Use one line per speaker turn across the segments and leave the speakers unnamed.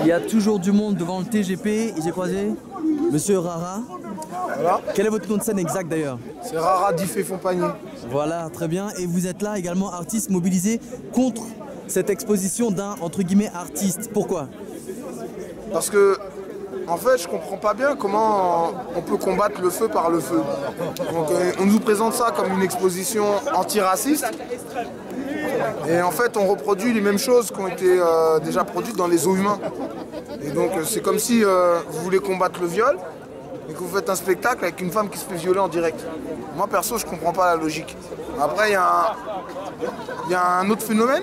Il y a toujours du monde devant le TGP et j'ai croisé Monsieur Rara.
Voilà.
Quel est votre nom de scène exact d'ailleurs?
C'est Rara Diffé Fompagné.
Voilà, très bien. Et vous êtes là également artiste mobilisé contre cette exposition d'un entre guillemets artiste. Pourquoi?
Parce que, en fait, je comprends pas bien comment on peut combattre le feu par le feu. Donc, on nous présente ça comme une exposition antiraciste. Et en fait, on reproduit les mêmes choses qui ont été déjà produites dans les os humains. Et donc, c'est comme si vous voulez combattre le viol et que vous faites un spectacle avec une femme qui se fait violer en direct. Moi, perso, je comprends pas la logique. Après, il y a un autre phénomène.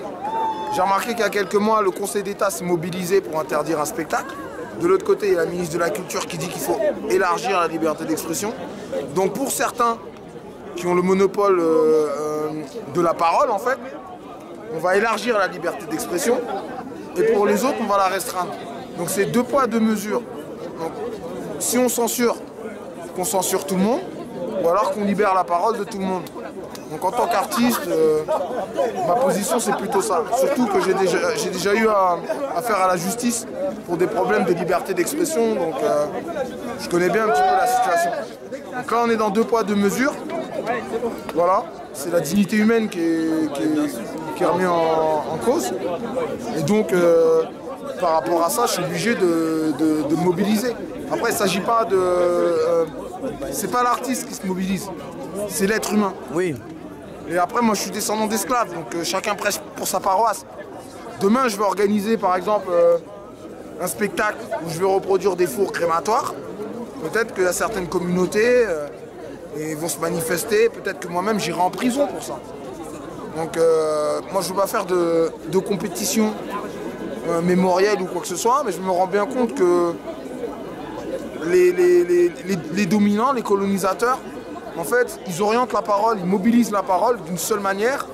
J'ai remarqué qu'il y a quelques mois, le Conseil d'État s'est mobilisé pour interdire un spectacle. De l'autre côté, il y a la ministre de la Culture qui dit qu'il faut élargir la liberté d'expression. Donc pour certains qui ont le monopole de la parole, en fait, on va élargir la liberté d'expression. Et pour les autres, on va la restreindre. Donc c'est deux poids, deux mesures. Donc, si on censure, qu'on censure tout le monde, ou alors qu'on libère la parole de tout le monde. Donc en tant qu'artiste, ma position c'est plutôt ça. Surtout que j'ai déjà eu affaire à la justice pour des problèmes de liberté d'expression, donc je connais bien un petit peu la situation. Donc là on est dans deux poids, deux mesures. Voilà, c'est la dignité humaine qui est remise en cause. Et donc par rapport à ça, je suis obligé de mobiliser. Après il ne s'agit pas de... c'est pas l'artiste qui se mobilise, c'est l'être humain.
Oui.
Et après, moi, je suis descendant d'esclaves, donc chacun prêche pour sa paroisse. Demain, je vais organiser, par exemple, un spectacle où je vais reproduire des fours crématoires. Peut-être qu'il y a certaines communautés et vont se manifester. Peut-être que moi-même, j'irai en prison pour ça. Donc, moi, je ne veux pas faire de compétition mémorielle ou quoi que ce soit, mais je me rends bien compte que les dominants, les colonisateurs, en fait, ils orientent la parole, ils mobilisent la parole d'une seule manière,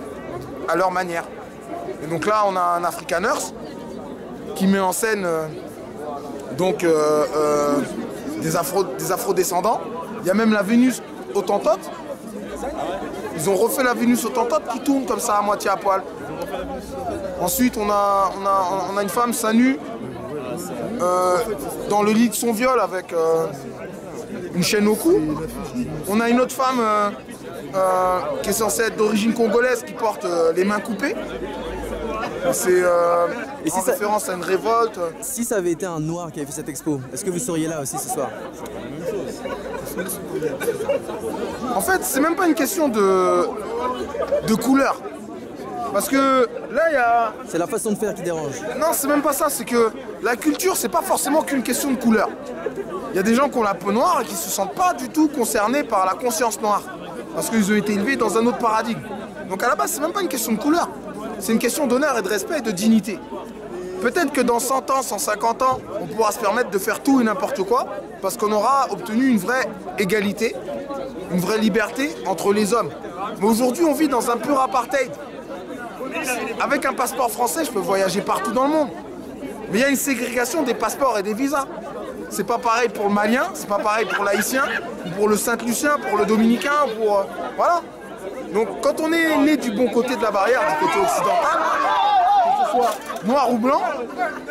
à leur manière. Et donc là, on a un Afrikaners qui met en scène des afro-descendants. Il y a même la Vénus Hottentote. Ils ont refait la Vénus Hottentote qui tourne comme ça à moitié à poil. Ensuite, on a une femme seins nus dans le lit de son viol avec une chaîne au cou. On a une autre femme qui est censée être d'origine congolaise qui porte les mains coupées. C'est en référence à une révolte.
Si ça avait été un noir qui avait fait cette expo, est-ce que vous seriez là aussi ce soir?
En fait, c'est même pas une question de couleur. Parce que là, il y a...
C'est la façon de faire qui dérange.
Non, c'est même pas ça. C'est que la culture, c'est pas forcément qu'une question de couleur. Il y a des gens qui ont la peau noire et qui ne se sentent pas du tout concernés par la conscience noire. Parce qu'ils ont été élevés dans un autre paradigme. Donc à la base, c'est même pas une question de couleur. C'est une question d'honneur et de respect et de dignité. Peut-être que dans 100 ans, 150 ans, on pourra se permettre de faire tout et n'importe quoi, parce qu'on aura obtenu une vraie égalité, une vraie liberté entre les hommes. Mais aujourd'hui, on vit dans un pur apartheid. Avec un passeport français, je peux voyager partout dans le monde. Mais il y a une ségrégation des passeports et des visas. C'est pas pareil pour le Malien, c'est pas pareil pour l'Haïtien, pour le Saint-Lucien, pour le Dominicain, pour... voilà. Donc quand on est né du bon côté de la barrière, du côté occidental, que ce soit noir ou blanc,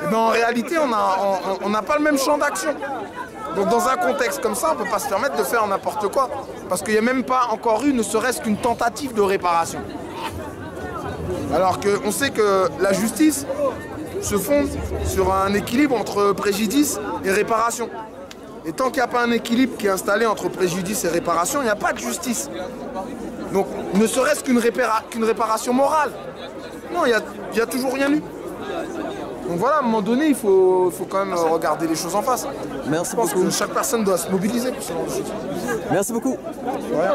eh ben en réalité on n'a pas le même champ d'action. Donc dans un contexte comme ça, on ne peut pas se permettre de faire n'importe quoi. Parce qu'il n'y a même pas encore eu ne serait-ce qu'une tentative de réparation. Alors qu'on sait que la justice se fonde sur un équilibre entre préjudice et réparation. Et tant qu'il n'y a pas un équilibre qui est installé entre préjudice et réparation, il n'y a pas de justice. Donc ne serait-ce qu'une réparation morale. Non, il n'y a toujours rien eu. Donc voilà, à un moment donné, il faut quand même regarder les choses en face.
Merci
beaucoup. Je pense que chaque personne doit se mobiliser pour ce genre de choses.
Merci beaucoup.
Ouais.